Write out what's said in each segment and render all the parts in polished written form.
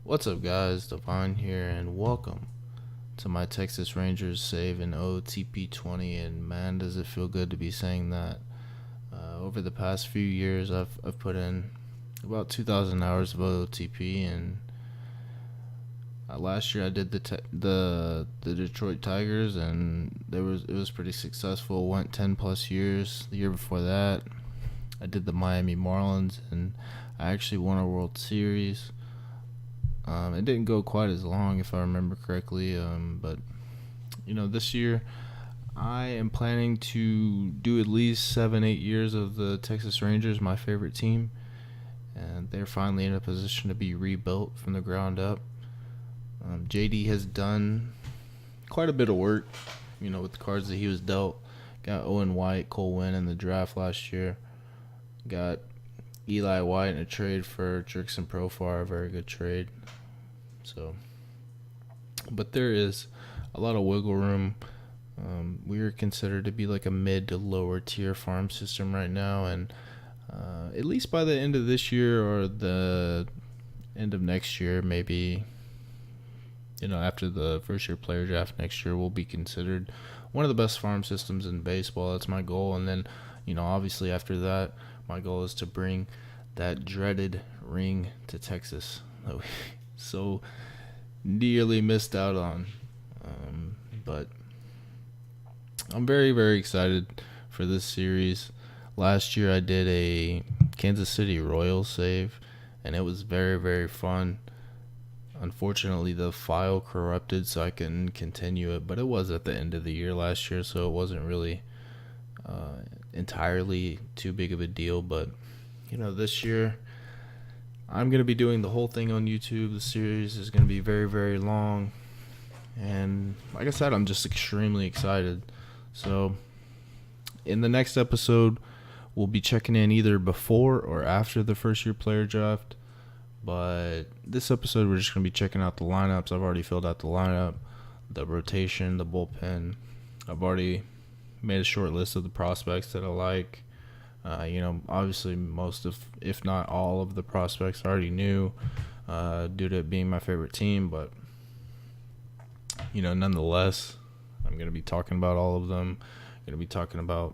What's up, guys? Divine here, and welcome to my Texas Rangers save in OOTP 20. And man, does it feel good to be saying that. Over the past few years, I've put in about 2,000 hours of OOTP, and last year I did the Detroit Tigers, and it was pretty successful. Went 10 plus years. The year before that, I did the Miami Marlins, and I actually won a World Series. It didn't go quite as long, if I remember correctly, but this year I am planning to do at least 7, 8 years of the Texas Rangers, my favorite team, and they're finally in a position to be rebuilt from the ground up. JD has done quite a bit of work, with the cards that he was dealt. Got Owen White, Cole Winn in the draft last year. Got Eli White in a trade for Jurickson Profar, a very good trade. So, but there is a lot of wiggle room. We are considered to be like a mid to lower tier farm system right now, and at least by the end of this year or the end of next year, maybe after the first year player draft next year, we'll be considered one of the best farm systems in baseball. That's my goal, and then obviously after that, my goal is to bring that dreaded ring to Texas that we so nearly missed out on. But I'm very, very excited for this series. Last year I did a Kansas City Royals save, and it was very, very fun. Unfortunately, the file corrupted, so I couldn't continue it, but it was at the end of the year last year, so it wasn't really entirely too big of a deal. But this year I'm going to be doing the whole thing on YouTube. The series is going to be very, very long, and like I said, I'm just extremely excited. So in the next episode, we'll be checking in either before or after the first year player draft. But this episode, we're just going to be checking out the lineups. I've already filled out the lineup, the rotation, the bullpen. I've already made a short list of the prospects that I like. Obviously most of, if not all of the prospects I already knew due to it being my favorite team. But, nonetheless, I'm going to be talking about all of them. I'm going to be talking about,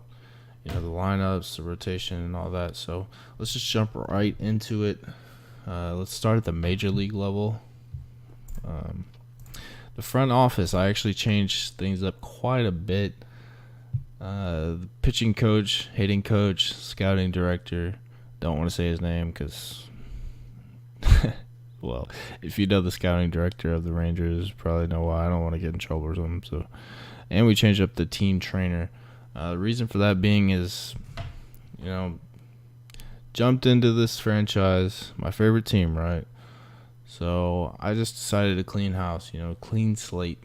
the lineups, the rotation, and all that. So let's just jump right into it. Let's start at the major league level. The front office, I actually changed things up quite a bit. The pitching coach, hitting coach, scouting director, don't want to say his name because, well, if you know the scouting director of the Rangers, probably know why. I don't want to get in trouble or something. So, and we changed up the team trainer. The reason for that being is, jumped into this franchise, my favorite team, right? So I just decided to clean house, clean slate.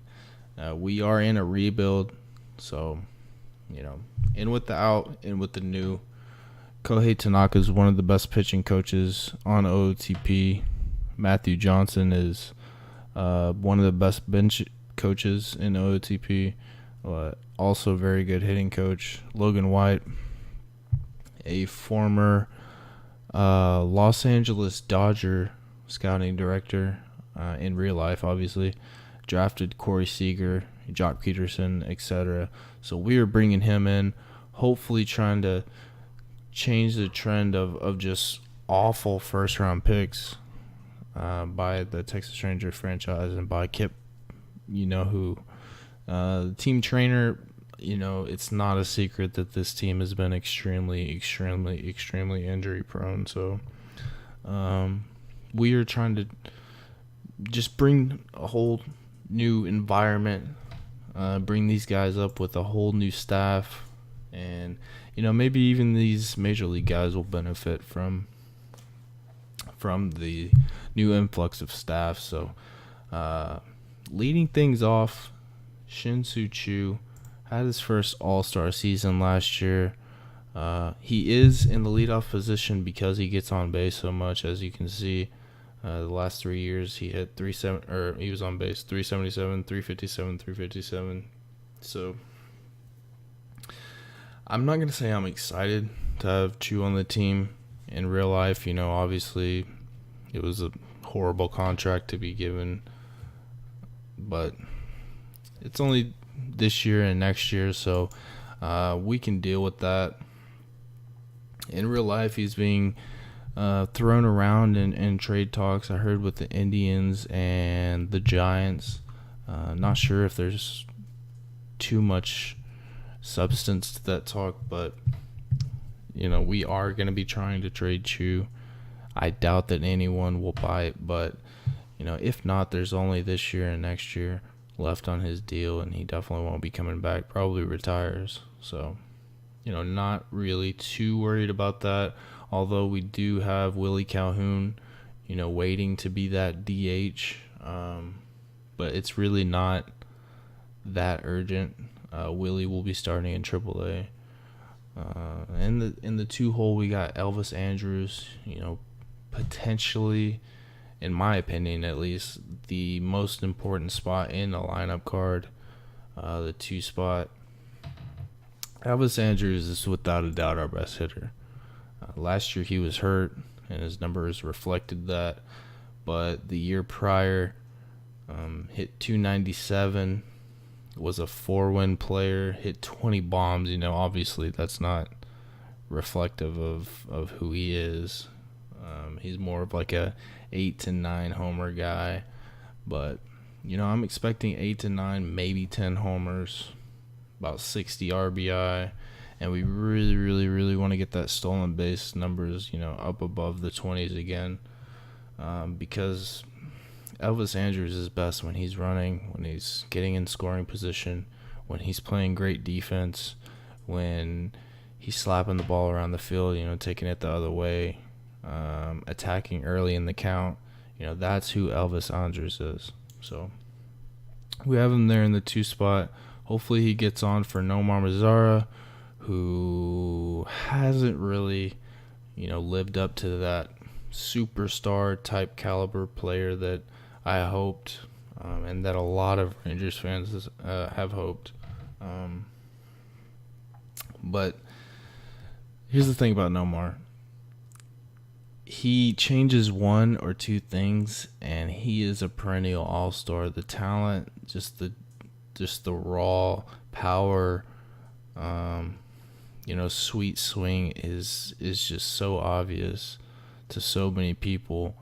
We are in a rebuild, so, in with the out, in with the new. Kohei Tanaka is one of the best pitching coaches on OOTP. Matthew Johnson is one of the best bench coaches in OOTP. Also very good hitting coach. Logan White, a former Los Angeles Dodger scouting director in real life, obviously. Drafted Corey Seager, Jock Peterson, etc. So we are bringing him in, hopefully trying to change the trend of just awful first-round picks by the Texas Ranger franchise and by Kip, who. The team trainer, it's not a secret that this team has been extremely, extremely, extremely injury-prone. So we are trying to just bring a whole new environment, bring these guys up with a whole new staff, and maybe even these major league guys will benefit from the new influx of staff. So leading things off, Shin-Soo Choo had his first All-Star season last year. He is in the leadoff position because he gets on base so much. As you can see, the last 3 years he hit he was on base 377, 357, 357. So I'm not gonna say I'm excited to have Choo on the team in real life. Obviously, It was a horrible contract to be given, but it's only this year and next year, so we can deal with that. In real life, he's being thrown around in trade talks. I heard with the Indians and the Giants. Not sure if there's too much substance to that talk, but we are going to be trying to trade Chu. I doubt that anyone will buy it, but if not, there's only this year and next year left on his deal, and he definitely won't be coming back. Probably retires. So, not really too worried about that. Although we do have Willie Calhoun, waiting to be that DH. But it's really not that urgent. Willie will be starting in AAA. In the 2-hole, we got Elvis Andrus, potentially, in my opinion at least, the most important spot in the lineup card, the 2 spot. Elvis Andrus is without a doubt our best hitter. Last year he was hurt, and his numbers reflected that. But the year prior, hit 297, was a 4-win player, hit 20 bombs. Obviously that's not reflective of who he is. He's more of like a 8 to 9 homer guy. But, I'm expecting 8 to 9, maybe 10 homers, about 60 RBI. And we really, really, really want to get that stolen base numbers, up above the 20s again. Because Elvis Andrus is best when he's running, when he's getting in scoring position, when he's playing great defense, when he's slapping the ball around the field, taking it the other way, attacking early in the count. That's who Elvis Andrus is. So we have him there in the 2 spot. Hopefully he gets on for Nomar Mazara, who hasn't really, lived up to that superstar type caliber player that I hoped, and that a lot of Rangers fans have hoped. But here's the thing about Nomar. He changes 1 or 2 things, and he is a perennial all-star. The talent, just the raw power, sweet swing is just so obvious to so many people,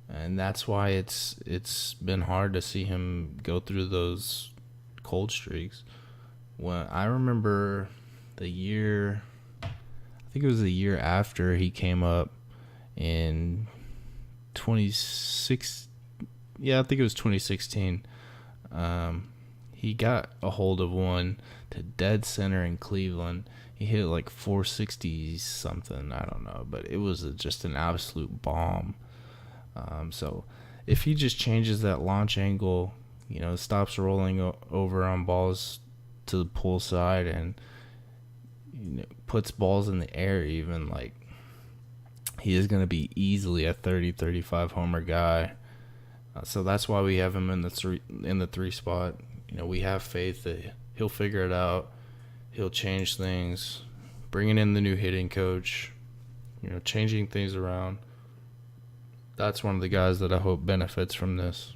and that's why it's been hard to see him go through those cold streaks. When I remember I think it was the year after he came up in 2016. Yeah, I think it was 2016. He got a hold of one to dead center in Cleveland. He hit like 460 something, I don't know, but it was just an absolute bomb. So if he just changes that launch angle, stops rolling over on balls to the pull side, and puts balls in the air, even, like, he is going to be easily a 30-35 homer guy. So that's why we have him in the 3 spot. We have faith that he'll figure it out. He'll change things, bringing in the new hitting coach, changing things around. That's one of the guys that I hope benefits from this.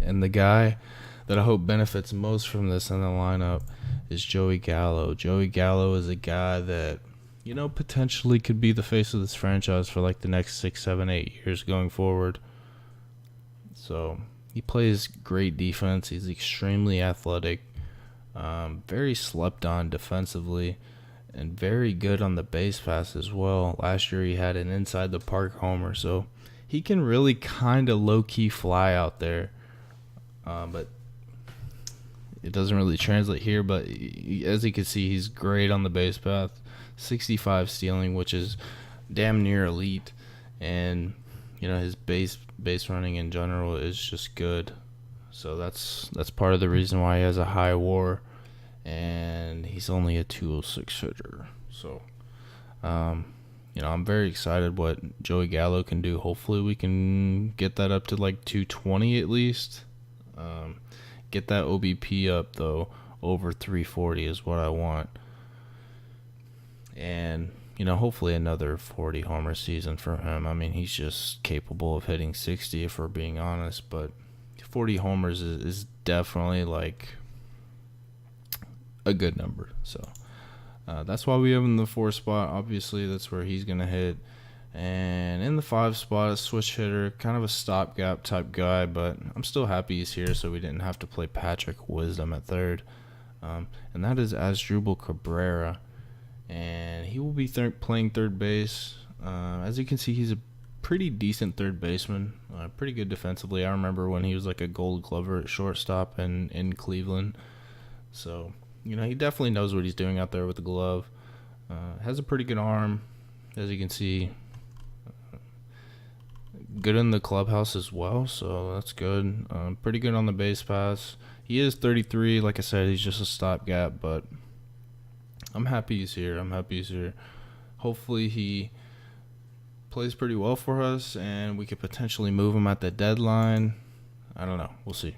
And the guy that I hope benefits most from this in the lineup is Joey Gallo. Joey Gallo is a guy that, potentially could be the face of this franchise for like the next 6, 7, 8 years going forward. So he plays great defense. He's extremely athletic, very slept on defensively, and very good on the base pass as well. Last year he had an inside the park homer, so he can really kind of low-key fly out there. But it doesn't really translate here, but as you can see, he's great on the base path. 65 stealing, which is damn near elite, and his base running in general is just good. So that's part of the reason why he has a high WAR, and he's only a 206 hitter. So I'm very excited what Joey Gallo can do. Hopefully we can get that up to like 220 at least. Get that OBP up though, over 340 is what I want. And hopefully another 40 homer season for him. I mean, he's just capable of hitting 60 if we're being honest, but 40 homers is definitely like a good number. So that's why we have him in the 4 spot. Obviously, that's where he's going to hit. And in the 5 spot, a switch hitter, kind of a stopgap type guy, but I'm still happy he's here so we didn't have to play Patrick Wisdom at third. And that is Asdrubal Cabrera. And he will be playing third base. As you can see, he's a pretty decent third baseman, pretty good defensively. I remember when he was like a Gold Glover at shortstop in Cleveland. So, he definitely knows what he's doing out there with the glove. Has a pretty good arm, as you can see. Good in the clubhouse as well, so that's good. Pretty good on the base pass. He is 33. Like I said, he's just a stopgap, but I'm happy he's here. Hopefully he plays pretty well for us, and we could potentially move him at the deadline. I don't know. We'll see.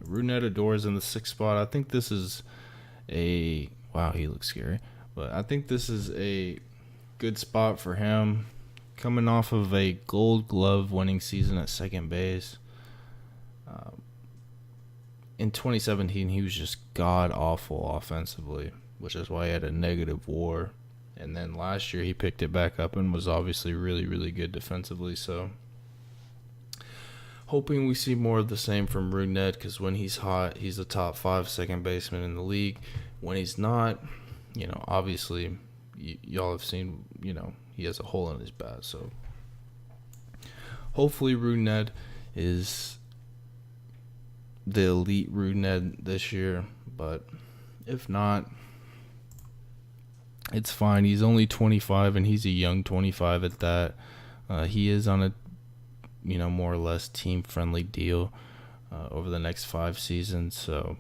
Rougned Odor's in the 6th spot. I think this is wow, he looks scary. But I think this is a good spot for him. Coming off of a Gold Glove winning season at second base. In 2017, he was just god-awful offensively, which is why he had a negative WAR. And then last year, he picked it back up and was obviously really, really good defensively. So, hoping we see more of the same from Rougned, because when he's hot, he's a top 5 second baseman in the league. When he's not, obviously, y'all have seen, he has a hole in his bat. So, hopefully Rougned is the elite Rougned this year. But if not, it's fine. He's only 25, and he's a young 25 at that. He is on a, more or less team-friendly deal over the next 5 seasons. So,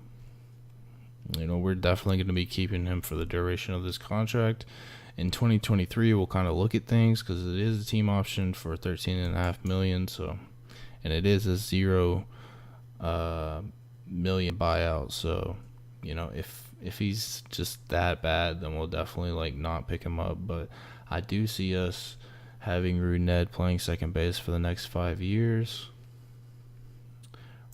we're definitely going to be keeping him for the duration of this contract. In 2023, we'll kind of look at things because it is a team option for $13.5 million. So, and it is a $0 million buyout. So, if he's just that bad, then we'll definitely not pick him up. But I do see us having Rougned playing second base for the next 5 years.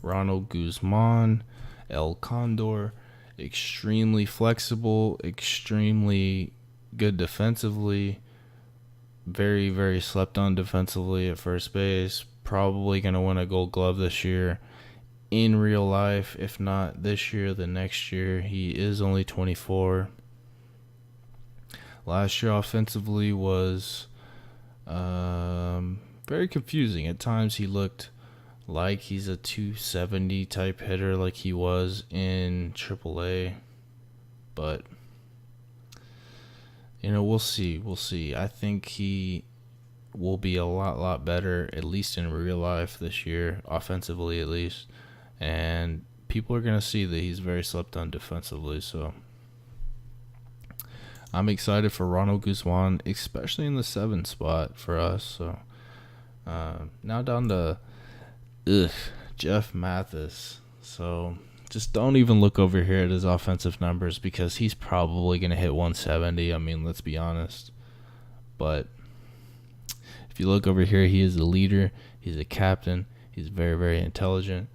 Ronald Guzman, El Condor, extremely flexible, extremely good defensively, very, very slept on defensively at first base. Probably going to win a Gold Glove this year. In real life, if not this year, the next year. He is only 24. Last year offensively was very confusing. At times he looked like he's a 270 type hitter like he was in AAA. But, we'll see. I think he will be a lot better, at least in real life this year, offensively at least. And people are going to see that he's very slept on defensively. So I'm excited for Ronald Guzman, especially in the 7 spot for us. So now down to Jeff Mathis. So just don't even look over here at his offensive numbers because he's probably going to hit 170. I mean, let's be honest. But if you look over here, he is a leader. He's a captain. He's very, very intelligent.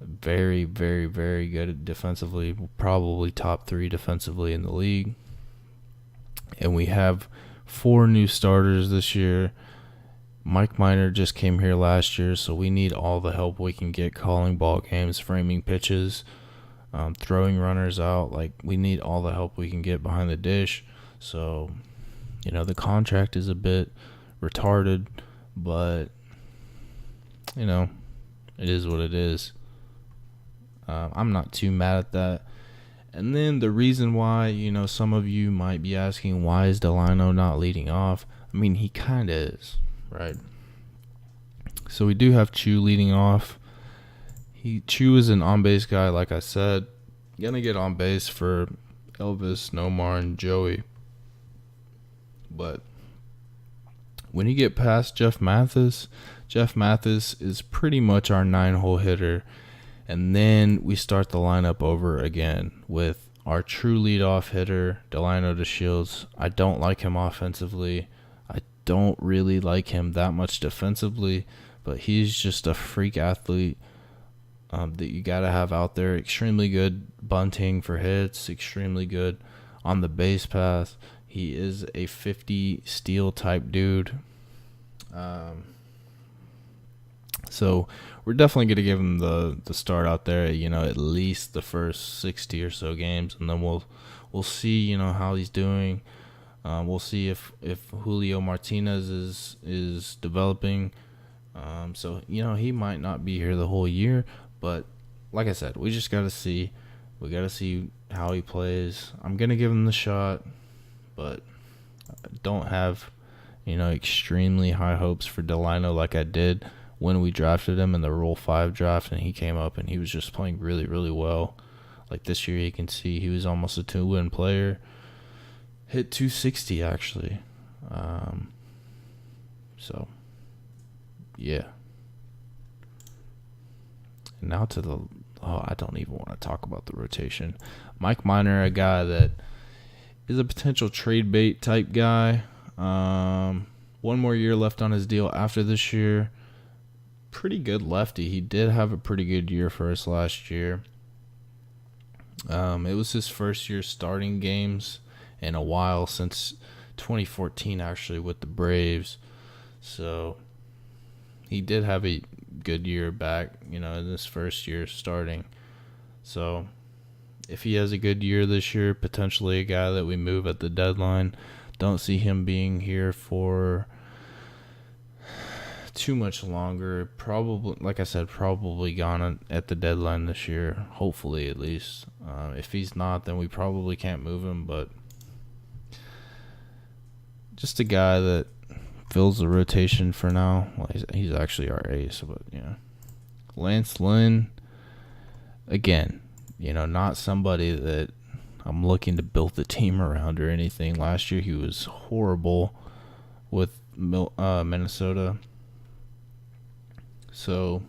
Very, very, very good defensively. Probably top 3 defensively in the league. And we have 4 new starters this year. Mike Minor just came here last year, so we need all the help we can get calling ball games, framing pitches, throwing runners out. We need all the help we can get behind the dish. So, the contract is a bit retarded, but, it is what it is. I'm not too mad at that. And then the reason why, some of you might be asking, why is Delano not leading off? I mean, he kind of is, right? So we do have Chu leading off. Chu is an on-base guy, like I said. Gonna get on base for Elvis, Nomar, and Joey. But when you get past Jeff Mathis is pretty much our 9-hole hitter. And then we start the lineup over again with our true leadoff hitter, Delino DeShields. I don't like him offensively. I don't really like him that much defensively, but he's just a freak athlete that you got to have out there. Extremely good bunting for hits, extremely good on the base path. He is a 50 steal type dude. So we're definitely going to give him the start out there, at least the first 60 or so games, and then we'll see, how he's doing. We'll see if Julio Martinez is developing. So, he might not be here the whole year, but like I said, we just got to see. We got to see how he plays. I'm going to give him the shot, but I don't have, extremely high hopes for Delino like I did when we drafted him in the Rule 5 draft, and he came up and he was just playing really, really well. Like this year, you can see he was almost a 2-win player. Hit 260, actually. So, yeah. And now to I don't even want to talk about the rotation. Mike Minor, a guy that is a potential trade bait type guy. One more year left on his deal after this year. Pretty good lefty. He did have a pretty good year for us last year. It was his first year starting games in a while, since 2014 actually, with the Braves. So he did have a good year back, in this first year starting. So if he has a good year this year, potentially a guy that we move at the deadline. Don't see him being here for too much longer. Probably, like I said, probably gone at the deadline this year. Hopefully, at least. If he's not, then we probably can't move him. But just a guy that fills the rotation for now. Well, he's actually our ace, but Lance Lynn, again, not somebody that I'm looking to build the team around or anything. Last year he was horrible with Minnesota. So,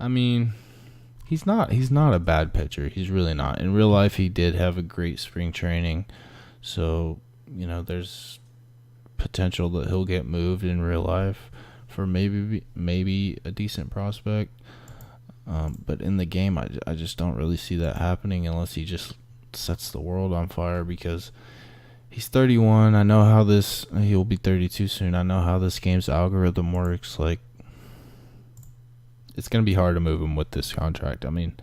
I mean, he's not a bad pitcher. He's really not. In real life, he did have a great spring training. So, there's potential that he'll get moved in real life for maybe a decent prospect. But in the game, I just don't really see that happening unless he just sets the world on fire, because he's 31. I know how he'll be 32 soon. I know how this game's algorithm works. Like, it's going to be hard to move him with this contract. I mean,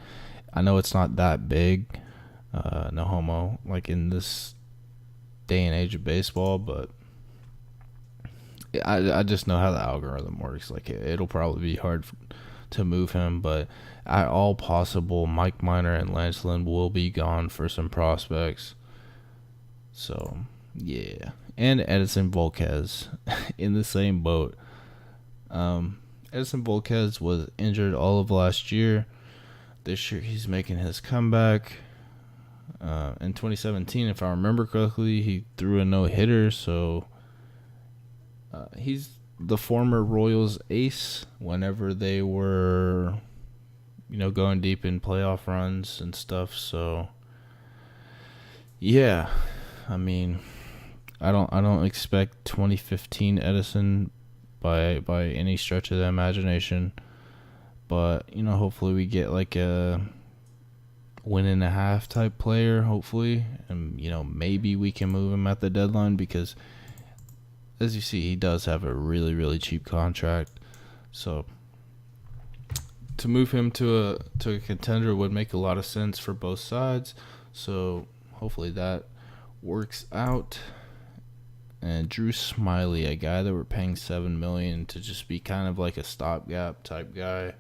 I know it's not that big, no homo, like in this day and age of baseball, but I just know how the algorithm works. Like, it'll probably be hard to move him, but at all possible, Mike Minor and Lance Lynn will be gone for some prospects. So, yeah. And Edison Volquez in the same boat. Edison Volquez was injured all of last year. This year he's making his comeback. In 2017, if I remember correctly, he threw a no-hitter, so he's the former Royals ace whenever they were, going deep in playoff runs and stuff. So, yeah, I mean, I don't expect 2015 Edison by any stretch of the imagination, but hopefully we get like a win and a half type player, hopefully, and maybe we can move him at the deadline, because as you see, he does have a really, really cheap contract. So to move him to a contender would make a lot of sense for both sides. So hopefully that works out. And Drew Smiley, a guy that we're paying $7 million to just be kind of like a stopgap type guy.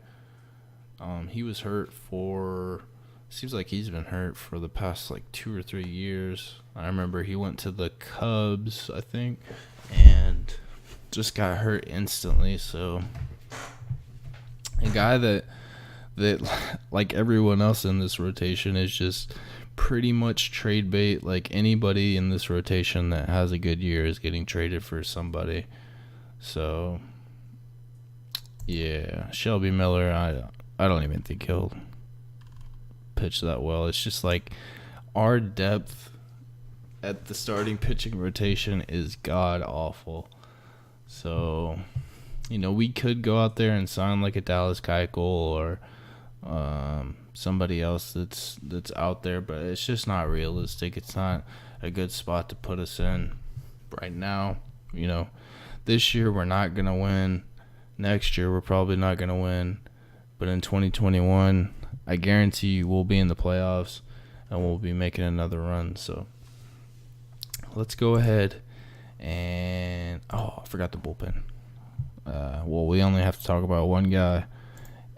He was hurt seems like he's been hurt for the past like 2 or 3 years. I remember he went to the Cubs, I think, and just got hurt instantly. So a guy that like everyone else in this rotation is just pretty much trade bait. Like, anybody in this rotation that has a good year is getting traded for somebody. So yeah, Shelby Miller, I don't even think he'll pitch that well. It's just like our depth at the starting pitching rotation is god awful. So, we could go out there and sign like a Dallas Keuchel or somebody else that's out there, but it's just not realistic. It's not a good spot to put us in right now. This year we're not gonna win. Next year we're probably not gonna win. But in 2021, I guarantee you we'll be in the playoffs and we'll be making another run. So let's go ahead and I forgot the bullpen. We only have to talk about one guy,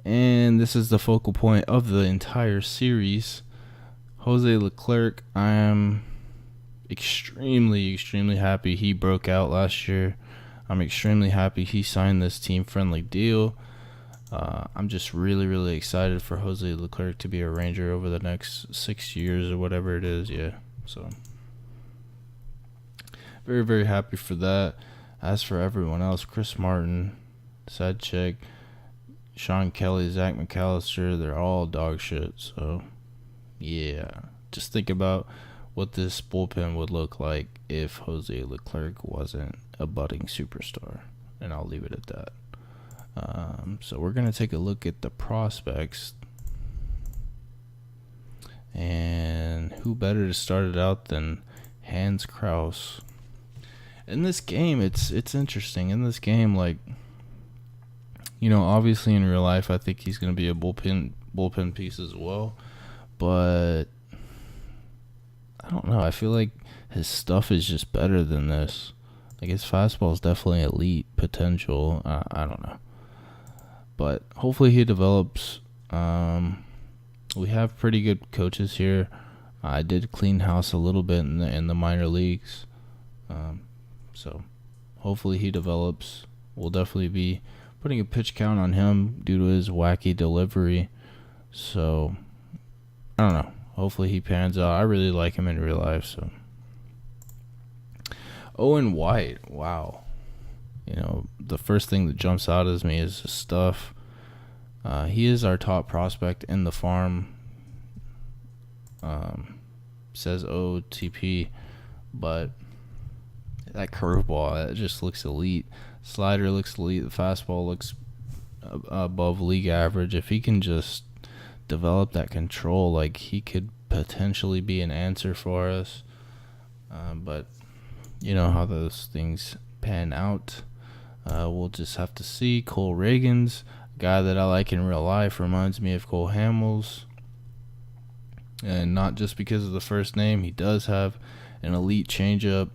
and this is the focal point of the entire series. Jose Leclerc. I am extremely, extremely happy he broke out last year. I'm extremely happy he signed this team-friendly deal. I'm just really, really excited for Jose Leclerc to be a Ranger over the next 6 years or whatever it is. Yeah, so very, very happy for that. As for everyone else, Chris Martin, Sadchek, Sean Kelly, Zach McAllister, they're all dog shit. So, yeah, just think about what this bullpen would look like if Jose Leclerc wasn't a budding superstar. And I'll leave it at that. So we're going to take a look at the prospects. And who better to start it out than Hans Kraus? In this game, it's interesting. In this game, obviously in real life, I think he's going to be a bullpen piece as well. But I don't know. I feel like his stuff is just better than this. Like, his fastball is definitely elite potential. I don't know. But hopefully he develops. We have pretty good coaches here. I did clean house a little bit in the minor leagues. So hopefully he develops. We'll definitely be putting a pitch count on him due to his wacky delivery. So I don't know. Hopefully he pans out. I really like him in real life. So Owen White, wow. The first thing that jumps out at me is his stuff. He is our top prospect in the farm. Says OOTP, but that curveball, that just looks elite. Slider looks elite. The fastball looks above league average. If he can just develop that control, he could potentially be an answer for us. But you know how those things pan out. We'll just have to see. Cole Reagans, a guy that I like in real life, reminds me of Cole Hamels. And not just because of the first name. He does have an elite changeup.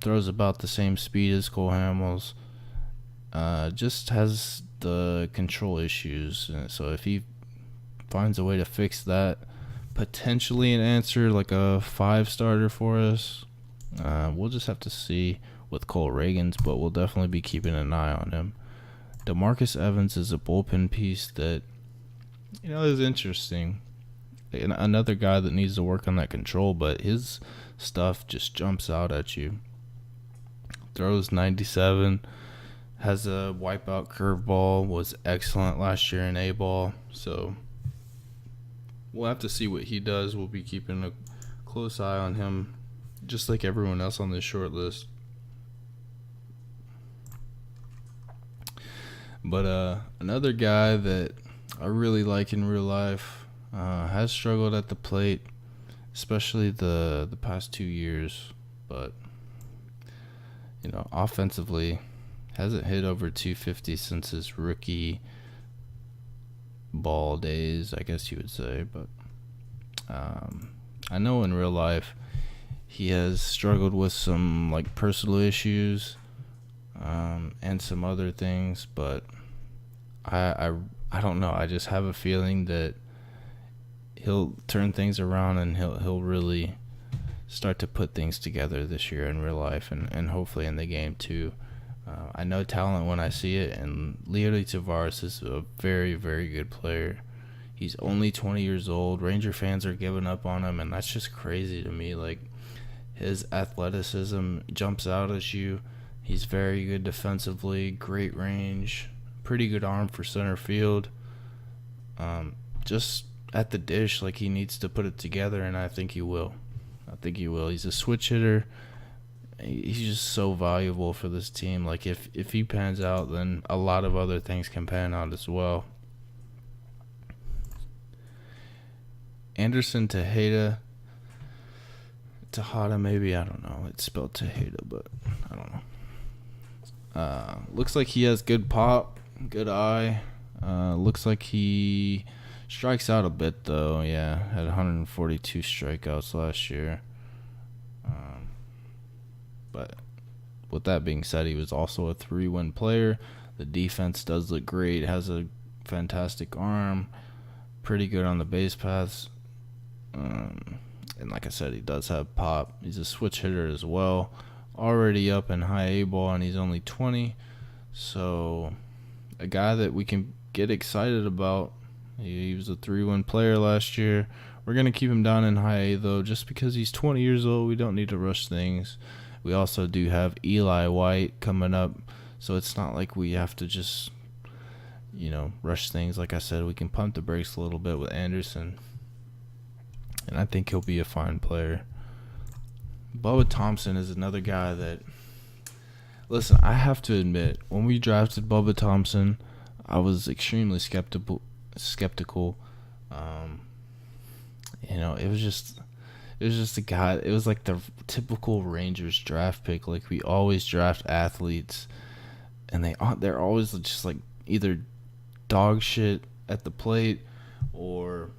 Throws about the same speed as Cole Hamels. Just has the control issues. So if he finds a way to fix that, potentially an answer, like a 5-starter for us. We'll just have to see with Cole Reagans, but we'll definitely be keeping an eye on him. DeMarcus Evans is a bullpen piece that, is interesting. Another guy that needs to work on that control, but his stuff just jumps out at you. Throws 97, has a wipeout curveball, was excellent last year in A-ball. So we'll have to see what he does. We'll be keeping a close eye on him, just like everyone else on this short list. But another guy that I really like in real life, has struggled at the plate, especially the past 2 years. But, offensively, hasn't hit over 250 since his rookie ball days, I guess you would say. But I know in real life he has struggled with some personal issues and some other things, but I don't know. I just have a feeling that he'll turn things around and he'll really start to put things together this year in real life and hopefully in the game too. I know talent when I see it, and Leody Tavares is a very, very good player. He's only 20 years old. Ranger fans are giving up on him, and that's just crazy to me. His athleticism jumps out at you. He's very good defensively, great range, pretty good arm for center field. Just at the dish. Like, he needs to put it together, and I think he will. He's a switch hitter. He's just so valuable for this team. Like, if he pans out, then a lot of other things can pan out as well. Anderson Tejeda, maybe, I don't know. It's spelled Tejeda, but I don't know. Looks like he has good pop, good eye. Looks like he strikes out a bit, though. Yeah, had 142 strikeouts last year. But with that being said, he was also a 3-win player. The defense does look great. Has a fantastic arm. Pretty good on the base paths. And like I said, he does have pop. He's a switch hitter as well. Already up in high A ball, and he's only 20. So a guy that we can get excited about. He was a 3-win player last year. We're going to keep him down in high A, though, just because he's 20 years old. We don't need to rush things. We also do have Eli White coming up, so it's not like we have to just, rush things. Like I said, we can pump the brakes a little bit with Anderson, and I think he'll be a fine player. Bubba Thompson is another guy that, listen, I have to admit, when we drafted Bubba Thompson, I was extremely skeptical. It was just a guy. It was like the typical Rangers draft pick. Like, we always draft athletes, and they're always just like either dog shit at the plate, or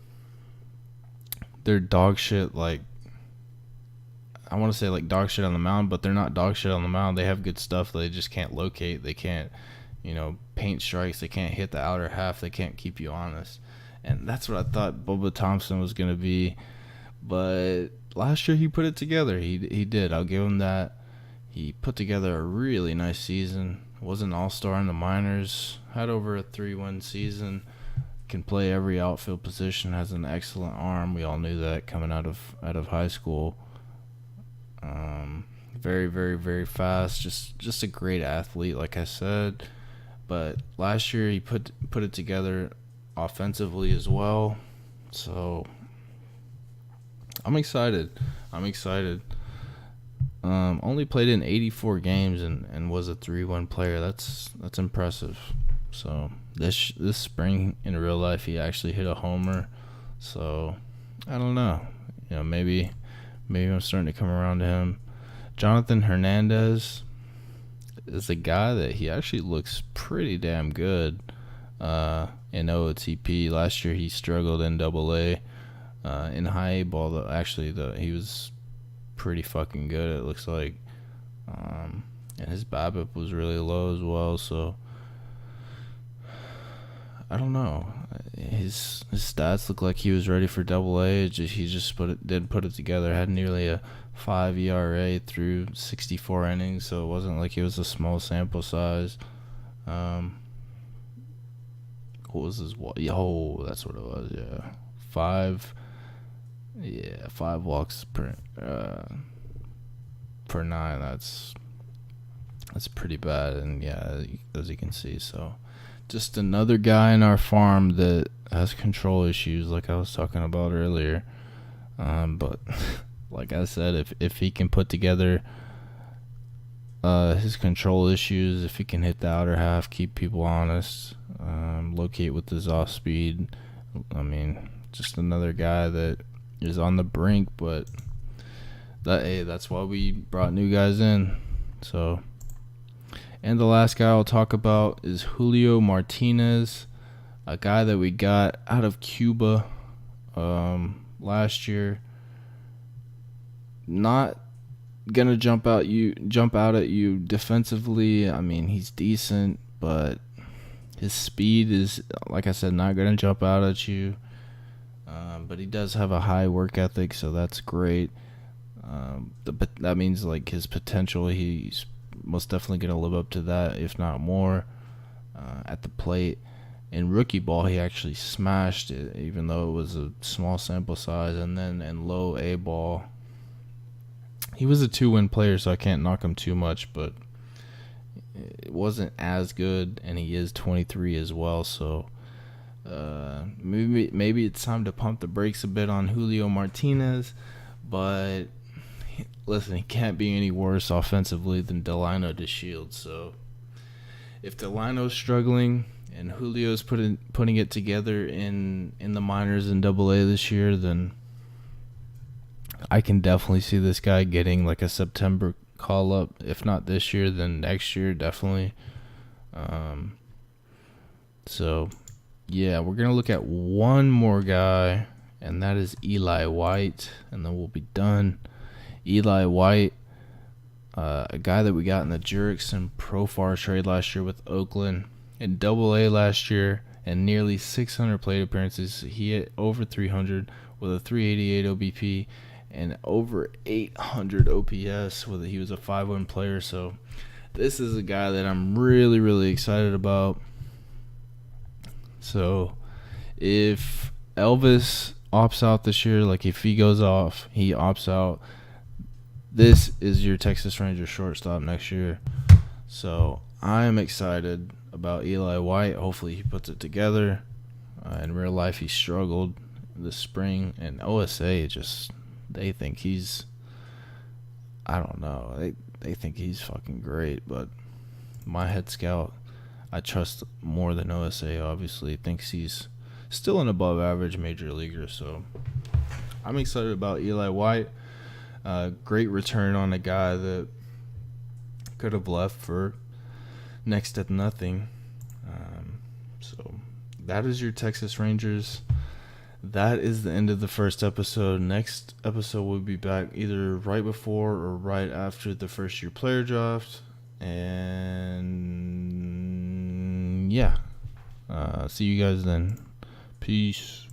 they're dog shit, like, I want to say like dog shit on the mound, but they're not dog shit on the mound. They have good stuff. They just can't locate. They can't, paint strikes. They can't hit the outer half. They can't keep you honest. And that's what I thought Bubba Thompson was going to be. But last year he put it together. He did. I'll give him that. He put together a really nice season. Was an all-star in the minors. Had over a 3-win season. Can play every outfield position. Has an excellent arm. We all knew that coming out of high school. Very, very, very fast. Just a great athlete, like I said. But last year he put it together offensively as well. So I'm excited. Only played in 84 games and was a 3-1 player. That's impressive. So this spring in real life he actually hit a homer. So I don't know. Maybe I'm starting to come around to him. Jonathan Hernandez is a guy that he actually looks pretty damn good in OOTP. Last year he struggled in AA. In high A ball, though, actually, he was pretty fucking good, it looks like. And his BABIP was really low as well, so I don't know. His stats look like he was ready for AA. He just did put it together. Had nearly a 5 ERA through 64 innings, so it wasn't like it was a small sample size. What was his walk? Oh, that's what it was. Yeah, 5 walks per 9. That's pretty bad, and yeah, as you can see, so just another guy in our farm that has control issues, like I was talking about earlier. But like I said, if he can put together his control issues, if he can hit the outer half, keep people honest, locate with his off speed, I mean, just another guy that is on the brink, but that's why we brought new guys in. So, and the last guy I'll talk about is Julio Martinez, a guy that we got out of Cuba last year. Not gonna jump out at you defensively. I mean, he's decent, but his speed is, like I said, not gonna jump out at you. But he does have a high work ethic, so that's great. But that means, like, his potential, he's most definitely going to live up to that, if not more, at the plate. In rookie ball, he actually smashed it, even though it was a small sample size. And then in low A ball, he was a 2-win player, so I can't knock him too much, but it wasn't as good, and he is 23 as well, so Maybe it's time to pump the brakes a bit on Julio Martinez, but listen, he can't be any worse offensively than Delino DeShields. So if Delino's struggling and Julio's putting it together in the minors in AA this year, then I can definitely see this guy getting like a September call up. If not this year, then next year definitely. So yeah, we're gonna look at one more guy, and that is Eli White, and then we'll be done. Eli White, a guy that we got in the Jurickson Profar trade last year with Oakland, in AA last year, and nearly 600 plate appearances. He hit over 300 with a 388 OBP and over 800 OPS. He was a 5-win player. So this is a guy that I'm really, really excited about. So if Elvis opts out this year, like if he goes off, he opts out, this is your Texas Rangers shortstop next year. So I am excited about Eli White. Hopefully he puts it together. In real life, he struggled this spring, and OSA they think he's, I don't know, they think he's fucking great, but my head scout, I trust more than OSA, obviously, thinks he's still an above average major leaguer. So I'm excited about Eli White. Great return on a guy that could have left for next to nothing. So that is your Texas Rangers. That is the end of the first episode. Next episode we'll be back either right before or right after the first year player draft. And yeah, see you guys then. Peace.